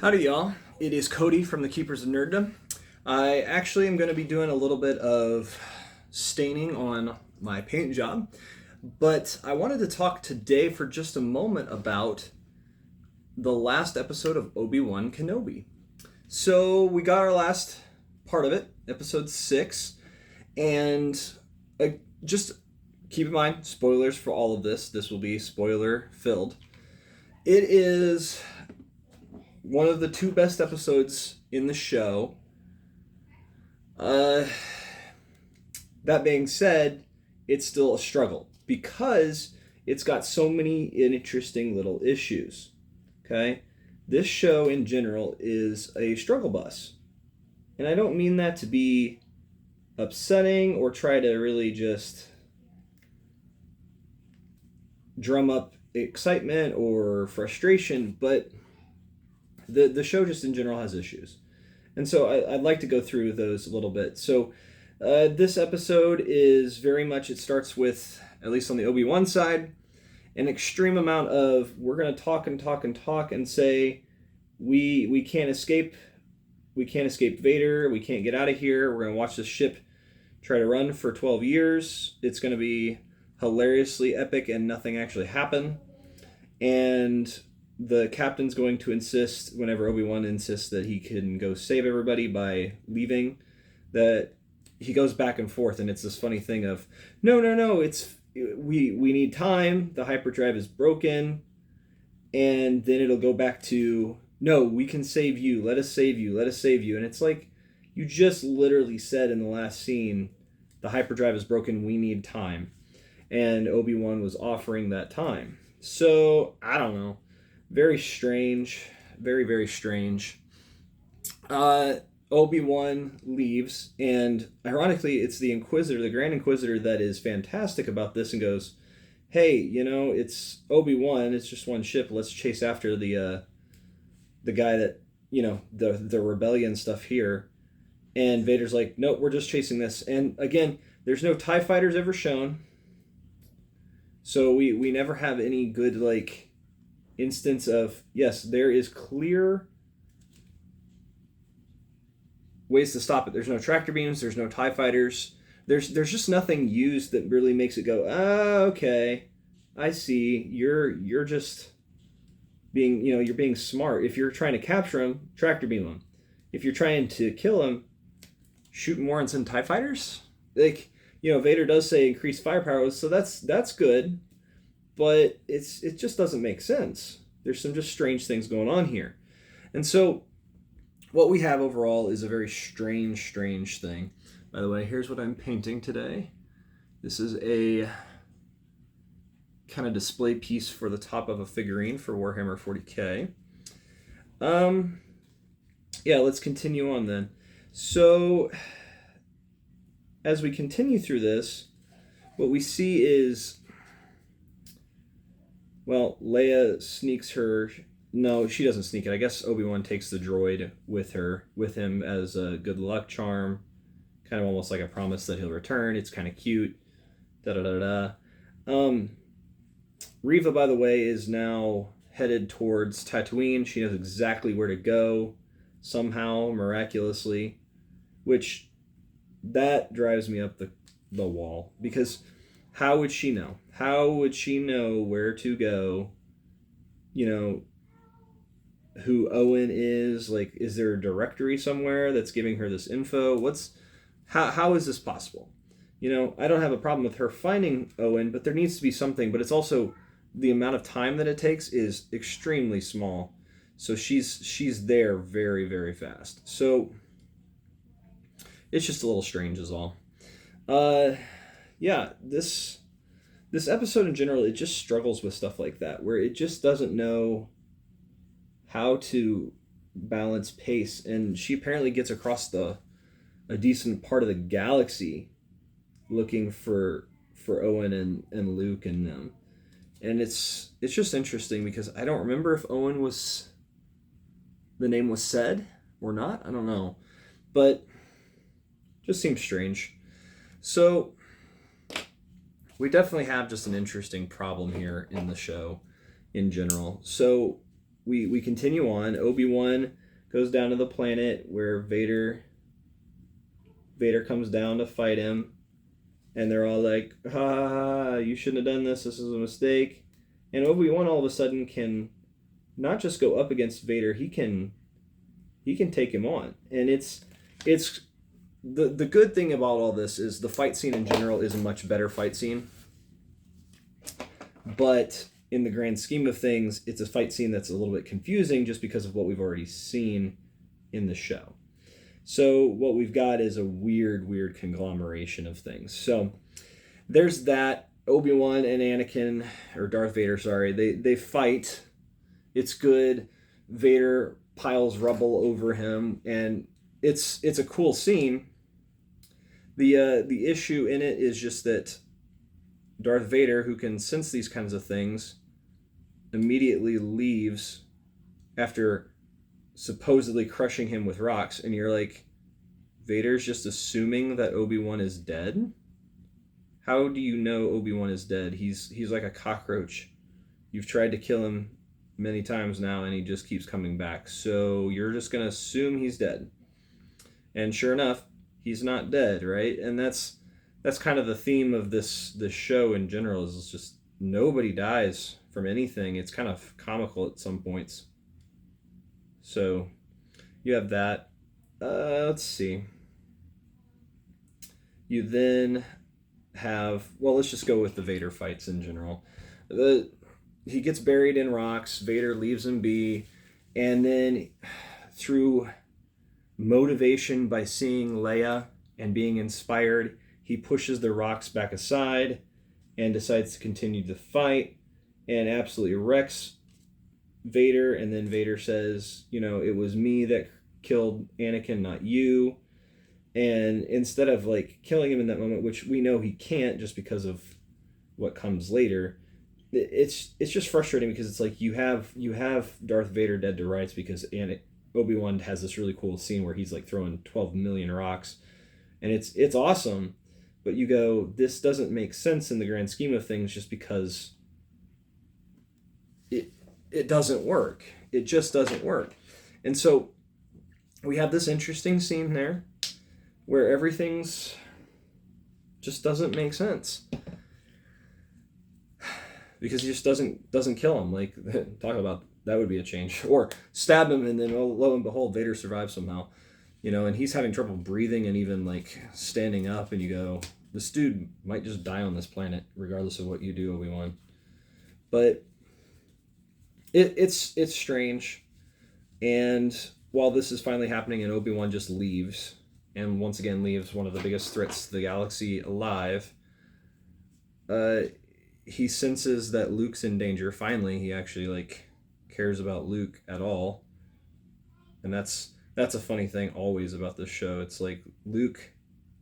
Howdy, y'all. It is Cody from the Keepers of Nerddom. I actually am going to be doing a little bit of staining on my paint job, but I wanted to talk today for just a moment about the last episode of Obi Wan Kenobi. So we got our last part of it, episode 6, and uh, just keep in mind, spoilers for all of this. This will be spoiler filled. It is one of the two best episodes in the show. That being said, it's still a struggle because it's got so many interesting little issues. Okay? This show in general is a struggle bus. And I don't mean that to be upsetting or try to really just drum up excitement or frustration, but the show just in general has issues. And so I'd like to go through those a little bit. So this episode is very much, it starts with, at least on the Obi-Wan side, an extreme amount of we're going to talk and talk and talk and say we can't escape Vader, we can't get out of here, we're going to watch this ship try to run for 12 years. It's going to be hilariously epic and nothing actually happen. And the captain's going to insist, whenever Obi-Wan insists that he can go save everybody by leaving, that he goes back and forth, and it's this funny thing of, no, it's we need time, the hyperdrive is broken, and then it'll go back to, no, we can save you, let us save you, and it's like, you just literally said in the last scene, the hyperdrive is broken, we need time, and Obi-Wan was offering that time. So, I don't know. Very strange. Very, very strange. Obi-Wan leaves, and ironically, it's the Inquisitor, the Grand Inquisitor, that is fantastic about this and goes, hey, it's Obi-Wan, it's just one ship, let's chase after the guy that, the rebellion stuff here. And Vader's like, nope, we're just chasing this. And again, there's no TIE fighters ever shown. So we never have any good, instance of, yes, there is clear ways to stop it. There's no tractor beams, there's no TIE fighters. There's just nothing used that really makes it go, okay, I see. You're just being, you're being smart. If you're trying to capture him, tractor beam him. If you're trying to kill him, shoot more and send TIE fighters. Vader does say increase firepower, so that's good, but it just doesn't make sense. There's some just strange things going on here. And so what we have overall is a very strange thing. By the way, here's what I'm painting today. This is a kind of display piece for the top of a figurine for Warhammer 40K. Yeah, let's continue on then. So as we continue through this, what we see is, well, Leia sneaks her. No, she doesn't sneak it. I guess Obi-Wan takes the droid with him as a good luck charm, kind of almost like a promise that he'll return. It's kind of cute. Reva, by the way, is now headed towards Tatooine. She knows exactly where to go, somehow, miraculously, which that drives me up the wall, because how would she know? How would she know where to go? Who Owen is? Is there a directory somewhere that's giving her this info? How is this possible? I don't have a problem with her finding Owen, but there needs to be something. But it's also the amount of time that it takes is extremely small. So she's there very, very fast. So it's just a little strange is all. Yeah, this episode in general, it just struggles with stuff like that, where it just doesn't know how to balance pace, and she apparently gets across a decent part of the galaxy looking for Owen and Luke and them. And it's just interesting because I don't remember if Owen the name was said or not. I don't know. But just seems strange. So we definitely have just an interesting problem here in the show in general. So we continue on. Obi-Wan goes down to the planet where Vader comes down to fight him, and they're all like, "Ha, you shouldn't have done this. This is a mistake." And Obi-Wan all of a sudden can not just go up against Vader, he can take him on. And it's the good thing about all this is the fight scene in general is a much better fight scene. But in the grand scheme of things, it's a fight scene that's a little bit confusing just because of what we've already seen in the show. So what we've got is a weird conglomeration of things. So there's that. Obi-Wan and Anakin, or Darth Vader, sorry, they fight. It's good. Vader piles rubble over him, and it's a cool scene. The issue in it is just that Darth Vader, who can sense these kinds of things, immediately leaves after supposedly crushing him with rocks, and you're like, Vader's just assuming that Obi-Wan is dead? How do you know Obi-Wan is dead? He's like a cockroach. You've tried to kill him many times now, and he just keeps coming back. So you're just going to assume he's dead. And sure enough, he's not dead, right? And that's kind of the theme of this show in general, is it's just nobody dies from anything. It's kind of comical at some points. So you have that. Let's see. You then have, well, let's just go with the Vader fights in general. He gets buried in rocks. Vader leaves him be. And then through motivation by seeing Leia and being inspired, he pushes the rocks back aside and decides to continue the fight and absolutely wrecks Vader. And then Vader says, it was me that killed Anakin, not you. And instead of like killing him in that moment, which we know he can't just because of what comes later, it's just frustrating because it's like you have Darth Vader dead to rights because Obi-Wan has this really cool scene where he's like throwing 12 million rocks, and it's awesome, but you go, this doesn't make sense in the grand scheme of things just because it doesn't work. It just doesn't work. And so we have this interesting scene there where everything's just doesn't make sense because he just doesn't kill him. Like, talk about, that would be a change. Or stab him, and then lo and behold, Vader survives somehow, and he's having trouble breathing and even like standing up, and you go, this dude might just die on this planet regardless of what you do, Obi-Wan. But it's strange. And while this is finally happening and Obi-Wan just leaves, and once again leaves one of the biggest threats to the galaxy alive, he senses that Luke's in danger. Finally, he actually cares about Luke at all. And that's a funny thing always about this show. It's like Luke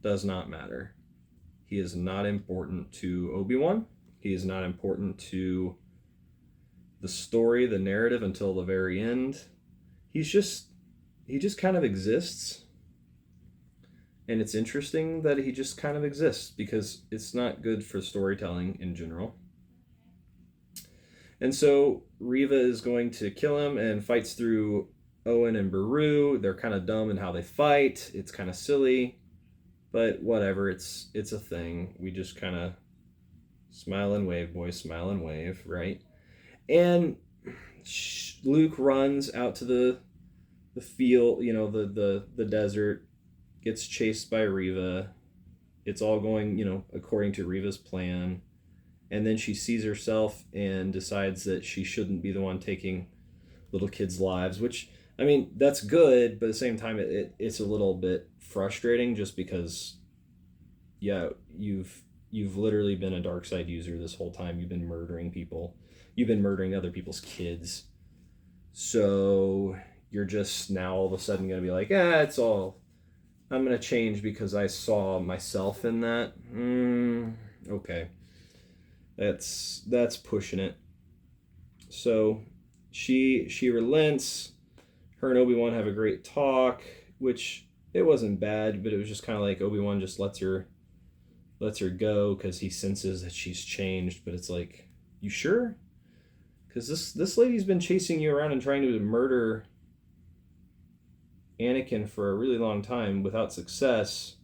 does not matter. He is not important to Obi-Wan. He is not important to the story, the narrative until the very end. He just kind of exists. And it's interesting that he just kind of exists because it's not good for storytelling in general. And so Reva is going to kill him and fights through Owen and Beru. They're kind of dumb in how they fight. It's kind of silly, but whatever. It's a thing. We just kind of smile and wave, boys, smile and wave, right? And Luke runs out to the field, the desert, gets chased by Reva. It's all going, according to Reva's plan. And then she sees herself and decides that she shouldn't be the one taking little kids' lives, which, I mean, that's good, but at the same time, it's a little bit frustrating just because, yeah, you've literally been a dark side user this whole time. You've been murdering people. You've been murdering other people's kids. So you're just now all of a sudden going to be like, it's all, I'm going to change because I saw myself in that. Okay. That's pushing it. So she relents. Her and Obi-Wan have a great talk, which it wasn't bad, but it was just kind of like Obi-Wan just lets her go because he senses that she's changed. But it's like, you sure? Because this lady's been chasing you around and trying to murder Anakin for a really long time without success.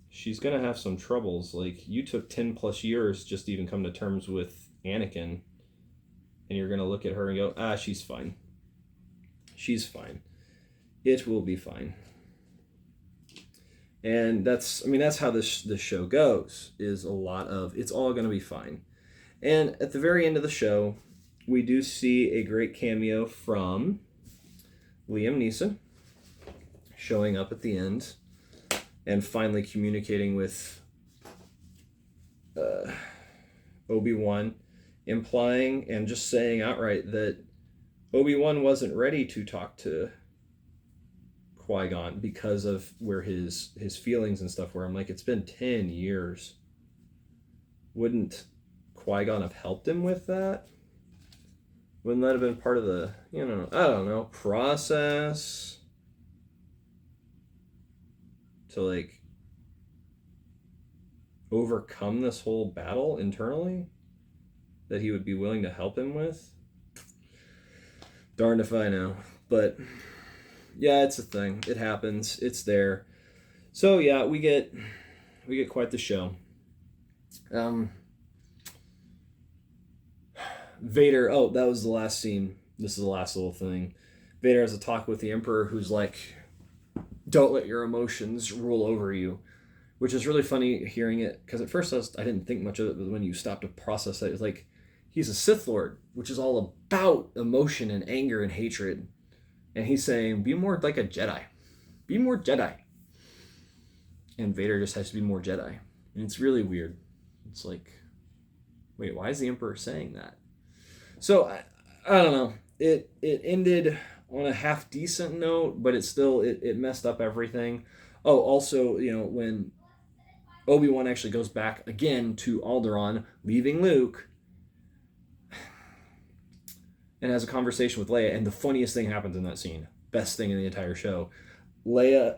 She's gonna have some troubles. Like, you took 10 plus years just to even come to terms with Anakin, and you're gonna look at her and go, she's fine. She's fine. It will be fine. And that's how this show goes, is a lot of, it's all gonna be fine. And at the very end of the show, we do see a great cameo from Liam Neeson showing up at the end and finally communicating with Obi-Wan, implying and just saying outright that Obi-Wan wasn't ready to talk to Qui-Gon because of where his feelings and stuff were. I'm like, it's been 10 years. Wouldn't Qui-Gon have helped him with that? Wouldn't that have been part of the, I don't know, process to, like, overcome this whole battle internally that he would be willing to help him with? Darned if I know. But yeah, it's a thing. It happens. It's there. So yeah, we get quite the show. Vader, that was the last scene. This is the last little thing. Vader has a talk with the Emperor, who's like, don't let your emotions rule over you, which is really funny hearing it, because at first I didn't think much of it, but when you stop to process it, it's like, he's a Sith Lord, which is all about emotion and anger and hatred. And he's saying, be more like a Jedi. Be more Jedi. And Vader just has to be more Jedi. And it's really weird. It's like, wait, why is the Emperor saying that? So, I don't know. It ended on a half decent note, but it messed up everything. Oh, also, when Obi-Wan actually goes back again to Alderaan, leaving Luke, and has a conversation with Leia, and the funniest thing happens in that scene. Best thing in the entire show. Leia,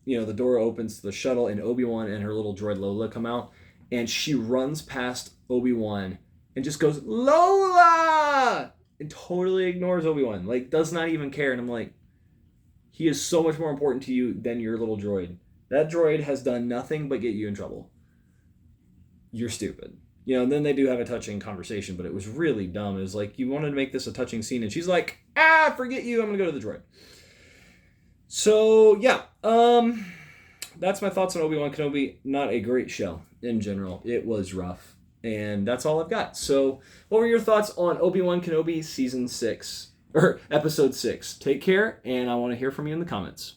the door opens to the shuttle, and Obi-Wan and her little droid Lola come out, and she runs past Obi-Wan and just goes, Lola! And totally ignores Obi-Wan. Like, does not even care. And I'm like, he is so much more important to you than your little droid. That droid has done nothing but get you in trouble. You're stupid. And then they do have a touching conversation, but it was really dumb. It was like, you wanted to make this a touching scene, and she's like, forget you, I'm going to go to the droid. So, yeah. That's my thoughts on Obi-Wan Kenobi. Not a great show in general. It was rough. And that's all I've got. So, what were your thoughts on Obi Wan Kenobi Season 6, or Episode 6? Take care, and I want to hear from you in the comments.